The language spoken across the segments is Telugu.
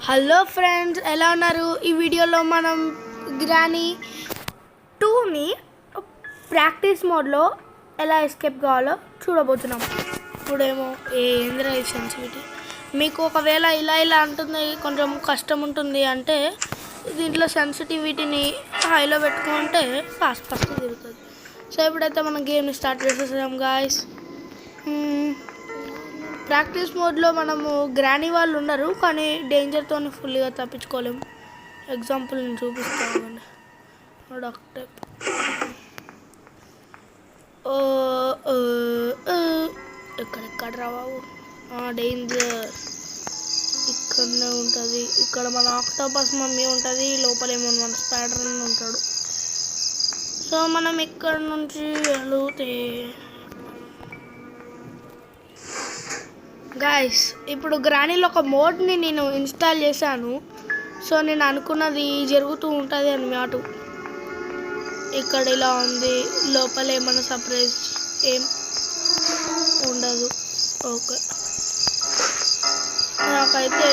హలో ఫ్రెండ్స్, ఎలా ఉన్నారు? ఈ వీడియోలో మనం గ్రానీ 2ని ప్రాక్టీస్ మోడ్లో ఎలా ఎస్కేప్ కావాలో చూడబోతున్నాం. ఇప్పుడేమో ఏంద్రా ఈ సెన్సిటివిటీ. మీకు ఒకవేళ ఇలా అంటుంది, కొంచెం కష్టం ఉంటుంది అంటే దీంట్లో సెన్సిటివిటీని హైలో పెట్టుకుంటే ఫాస్ట్ తిరుగుతుంది. సో ఇప్పుడైతే మనం గేమ్ని స్టార్ట్ చేసేసాం గాయస్. ప్రాక్టీస్ మోడ్లో మనము గ్రానీ వాళ్ళు ఉండరు, కానీ డేంజర్తో ఫుల్గా తప్పించుకోలేము. ఎగ్జాంపుల్ నేను చూపిస్తాను. డాక్టర్ ఎక్కడెక్కడ రావు, డేంజర్ ఇక్కడనే ఉంటుంది. ఇక్కడ మన ఆక్టోపస్ మమ్మీ ఉంటుంది, లోపలేమో మన స్పైడర్ ఉంటాడు. సో మనం ఇక్కడ నుంచి వెళితే గాయస్, ఇప్పుడు గ్రానీలో ఒక మోడ్ని నేను ఇన్స్టాల్ చేశాను. సో నేను అనుకున్నది జరుగుతూ ఉంటుంది అన్నమాట. ఇక్కడ ఇలా ఉంది, లోపల ఏమైనా సర్ప్రైజ్ ఏం ఉండదు. ఓకే, నాకైతే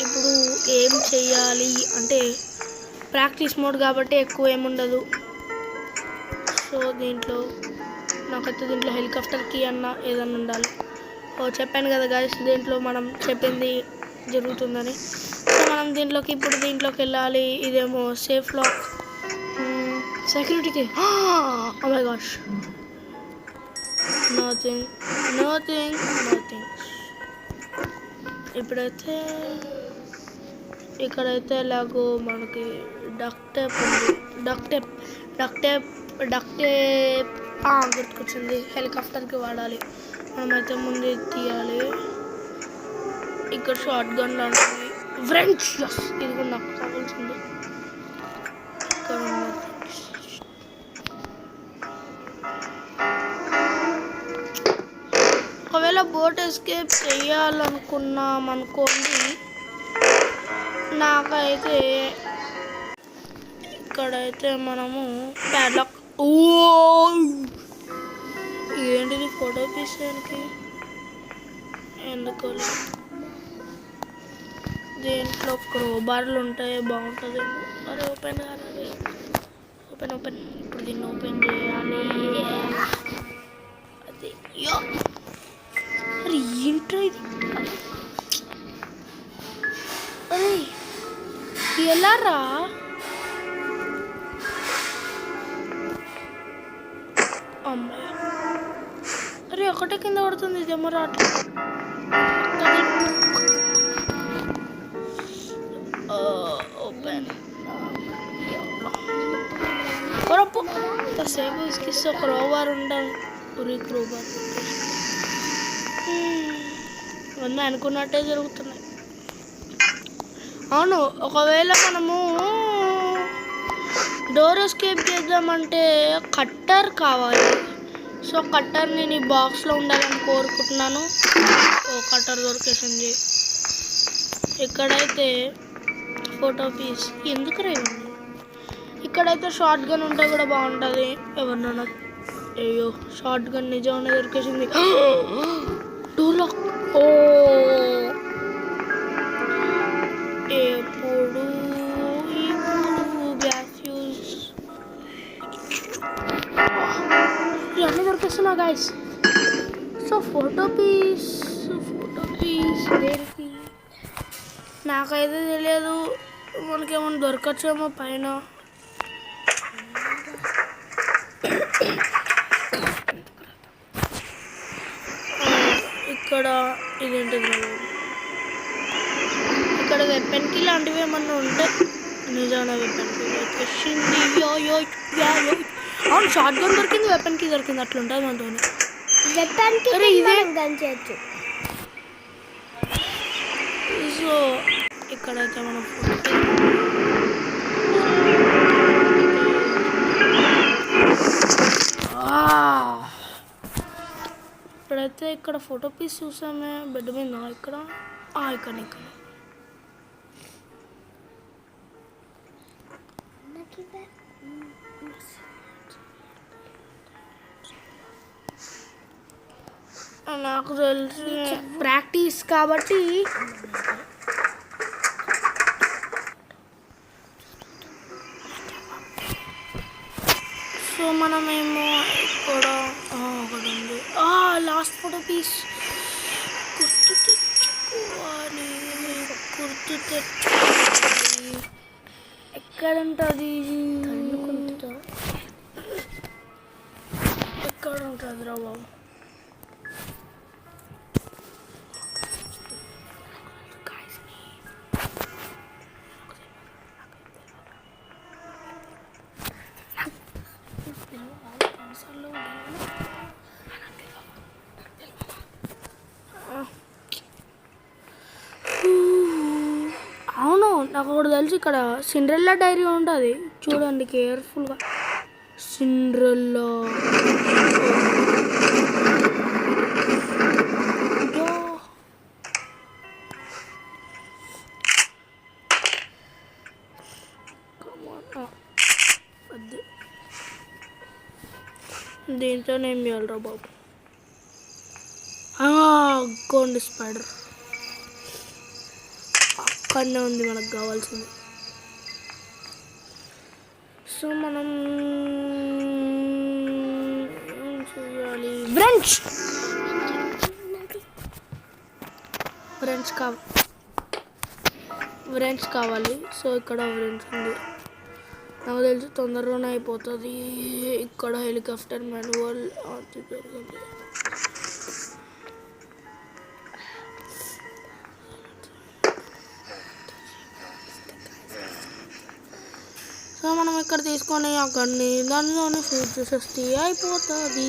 ఇప్పుడు ఏం చెయ్యాలి అంటే ప్రాక్టీస్ మోడ్ కాబట్టి ఎక్కువ ఏముండదు. సో నాకైతే దీంట్లో హెలికాప్టర్కి ఏదన్నా ఉండాలి. చెప్పాను కదా గాయస్, దీంట్లో మనం చెప్పింది జరుగుతుందని. సో మనం దీంట్లోకి వెళ్ళాలి. ఇదేమో సేఫ్ లాక్, సెక్యూరిటీకి. Oh my gosh, nothing. ఇప్పుడైతే ఇక్కడైతే ఎలాగో మనకి డక్ టేప్ ఉంది. డక్ టేప్ గుర్తుకొచ్చింది, హెలికాప్టర్కి వాడాలి. మనమైతే ముందు తీయాలి. ఇక్కడ షార్ట్ గన్ లాంటివి ఫ్రెండ్స్, ఇది కూడా నాకు కావాల్సింది. ఇక్కడ ఒకవేళ బోట్ ఎస్కేప్ చేయాలనుకున్నాం అనుకోండి, నాకైతే ఇక్కడైతే మనము ప్యాడ్లాక్. ఏంటిది ఫోటో తీసేదానికి? ఎందుకు దీంట్లో క్రోబార్లు ఉంటాయి, బాగుంటుంది. అరే ఓపెన్ కాదు, ఓపెన్. ఇప్పుడు దీన్ని ఓపెన్ చేయాలి. అది అరే ఏంట్రా ఇది? అరే ఎలా రా? అమ్మాయి, అరే ఒకటే కింద పడుతుంది, ఇదేమో రావట్లేదు. ఓపెన్ సేపు ఇసుకిస్తే క్రోబార్ ఉండాలి. క్రోబార్ అన్నీ అనుకున్నట్టే జరుగుతున్నాయి. అవును, ఒకవేళ మనము డోర్ ఎస్కేప్ చేద్దామంటే కట్టర్ కావాలి. సో కట్టర్ నేను ఈ బాక్స్లో ఉండాలని కోరుకుంటున్నాను. కట్టర్ దొరికేసింది. ఇక్కడైతే ఫోటో పీస్ ఎందుకు రేవండి. ఇక్కడైతే షార్ట్ గన్ ఉంటే కూడా బాగుంటుంది. ఎవరినన్నా అయ్యో, షార్ట్ గన్ నిజంగానే దొరికేసింది. Door lock. ఎప్పుడు గ్యాస్ ఫ్యూజ్ ఇవన్నీ దొరికేస్తున్నా గాయస్. సో ఫోటో పీస్ దేనికి నాకైతే తెలియదు. మనకేమన్నా దొరకచ్చేమో పైన. ఇక్కడ ఇదేంటిది, ఇక్కడ వెపన్కి లాంటివి ఏమన్నా ఉంటే నిజాన వెపన్కి వచ్చింది. అవును, షార్ట్ గన్ దొరికింది, వెపన్కి దొరికింది, అట్లుంటుంది మనతో. సో ఇక్కడైతే మనం ఇప్పుడైతే ఇక్కడ ఫోటో పీస్ చూసామే బెడ్ మీద. ఇక్కడ నాకు తెలిసి ప్రాక్టీస్ కాబట్టి మనమేమో ఇక్కడ ఒకటి ఉంది. లాస్ట్ ఫోటో పీస్ గుర్తు తెచ్చుకోవాలి. ఎక్కడ ఉంటుంది? ఎక్కడ ఉంటుంది రా బాబు? అవును, నాకు ఒకటి తెలుసు. ఇక్కడ సిండ్రెల్లా డైరీ ఉంటుంది, చూడండి కేర్ఫుల్గా. సిండ్రెల్లా దీంట్లో ఏం చేయాలరా బాబు? గోండి స్పైడర్ అక్కడనే ఉంది మనకు కావాల్సింది. సో మనం ఏం చేయాలి? వ్రెంచ్ కావాలి. సో ఇక్కడ వ్రెంచ్ ఉంది, నాకు తెలిసి తొందరగానే అయిపోతుంది. ఇక్కడ హెలికాప్టర్ మాన్యువల్ అది జరిగింది. సో మనం ఇక్కడ తీసుకొని అక్కడిని దానిలోనే షూట్ చేసేస్తే అయిపోతుంది.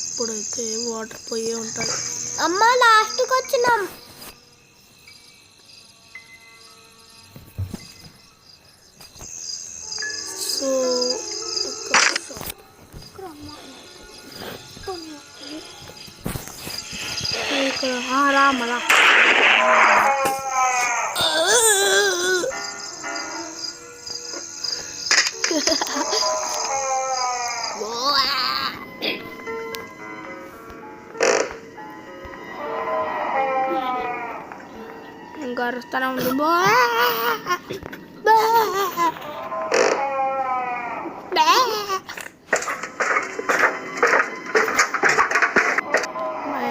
ఇప్పుడైతే వాటర్ పోయే ఉంటాయి. అమ్మ లాస్ట్కి వచ్చినాం. సో ఇక్కడ రామలా ఇంకా అరుస్తానే ఉంది.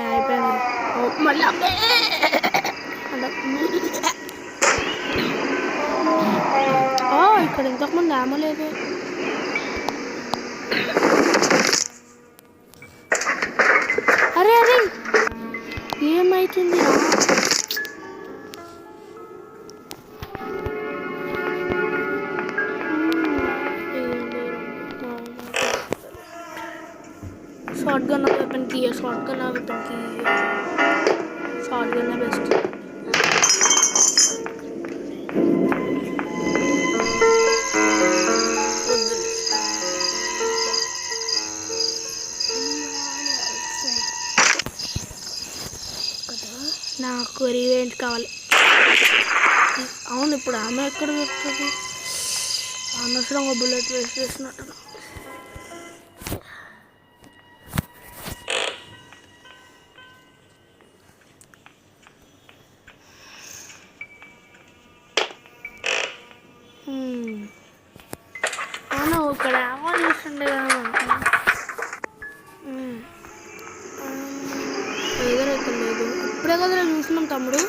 అయిపోయింది మళ్ళీ. ఇక్కడ ఇంతకుముందు ఏమో లేదు. అరే అరే ఏమైతుంది? షార్ట్ గన్ వెపన్కి షార్ట్ గన్ బెస్ట్. నాకు రివెంజ్ కావాలి. అవును, ఇప్పుడు ఆమె ఎక్కడ దొరుకుతుంది? అనవసరంగా బుల్లెట్ వేస్ట్ చేసినట్టు. అవును, ఇక్కడ ఏమో చూస్తుండే కదా. ఎదురైతే లేదు. ఇప్పుడే కదా చూసినాం తమ్ముడు.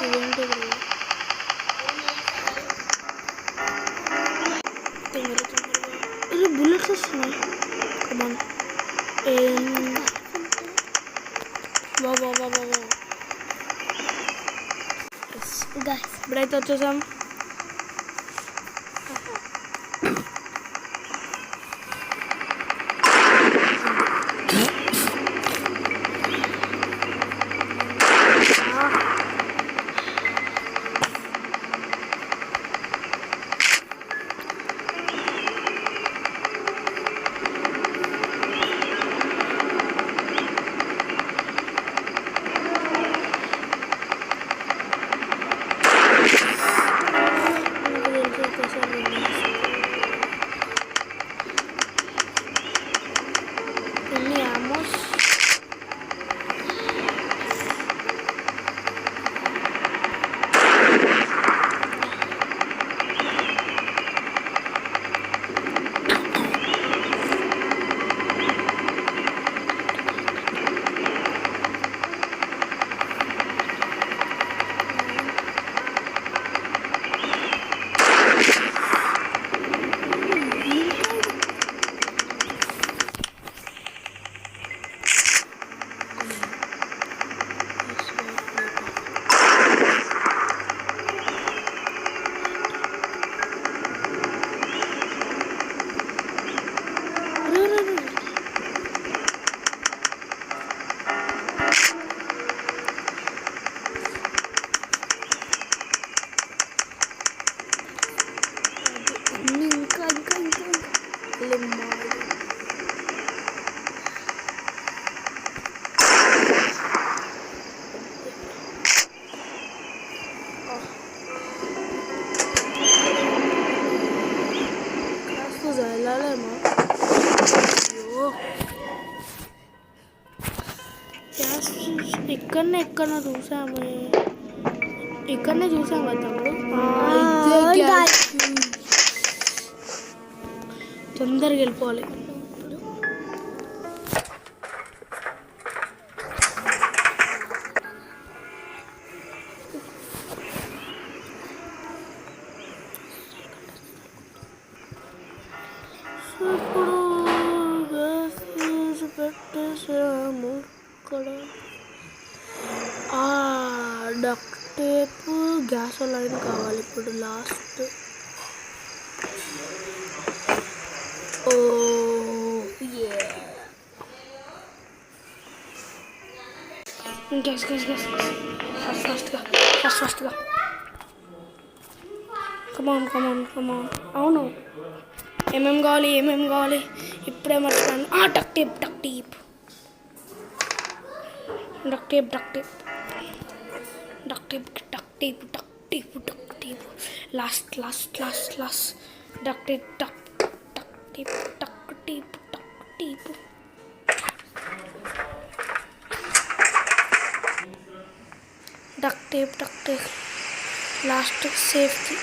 ఇదేంటి ఇది? బుల్లెట్స్ వస్తున్నాయి. కమాన్. ఇప్పుడైతే వచ్చేసాం. కాలింది. కాస్త వెళ్ళాలేమో. అయ్యో గ్యాస్ ఎక్కడనే చూసాము. ఇక్కడనే చూసాం కదా తమ్ముడు. ఇదే గ్యాస్. తొందరగా వెళ్ళిపోవాలి. ఇప్పుడు గ్యాస్ పెట్టేసాము ఇక్కడ. డక్ట్ టేప్ గ్యాస్ లైన్ కావాలి ఇప్పుడు లాస్ట్. ఓ గ్యాస్ గ్యాస్ గ్యాస్ ఫాస్ట్గా కమాన్. అవును ఏమేమి కావాలి ఇప్పుడే మర్చిపోయాను. Duct tape last duct tape last safety.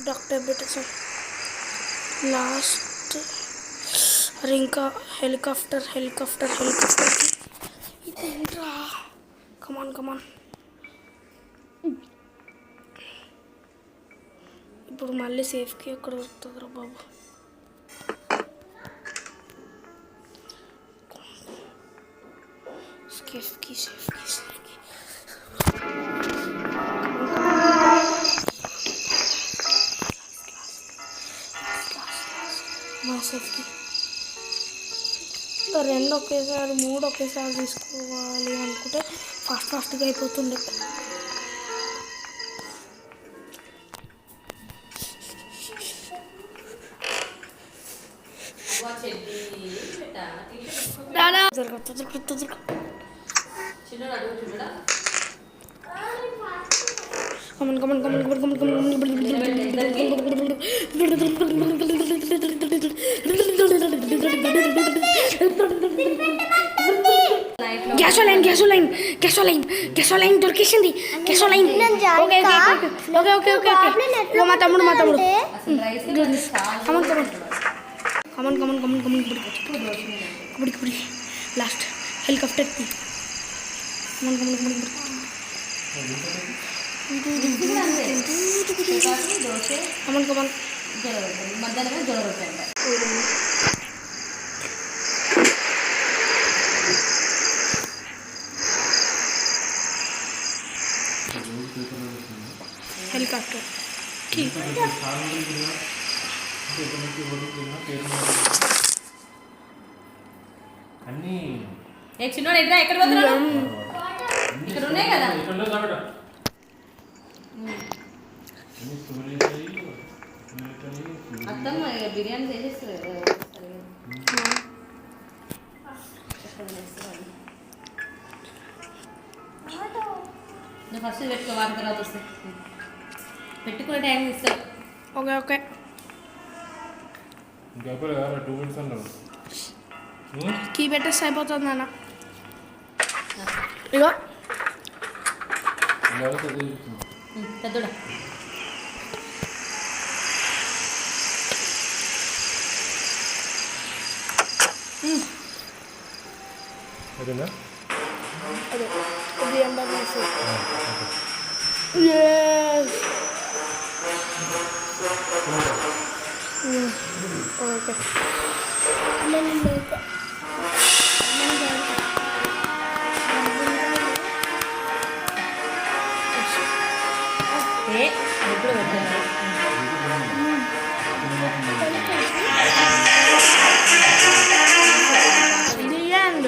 Duct tape పెట్టేసాం లాస్ట్. అరే ఇంకా హెలికాప్టర్ ఇదేంట్రా. కమాన్ ఇప్పుడు మళ్ళీ సేఫ్కి ఎక్కడ దొరుకుతుందిరా బాబు. సేఫ్కి మా సేఫ్కి రెండు ఒకేసారి 3 ఒకేసారి తీసుకోవాలి అనుకుంటే ఫాస్ట్గా అయిపోతుండే. గ్యాసోలైన్ దొరికేసింది. Gasoline okay. మా తమ్ముడు come on last helicopter. Come on helicopter అన్నీ చిన్నోడు ఎక్కడ పోతున్నాడు? ఇక్కడ ఉన్నాయి కదా. అత్తమ్మ బిర్యానీ చేసేస్తారు కదా. నువ్వు ఫస్ట్ పెట్టుకో, వారం తర్వాత వస్తాయి. పెట్టుకునే టైం ఇస్తావు. ఓకే కీ పెట్టేస్తే అయిపోతుంది అన్న. ఇగో పెద్దోడా అదే ఇది ఎంబర్నెస్. Yes. Okay. ఎప్పుడు పెట్టాను. The end.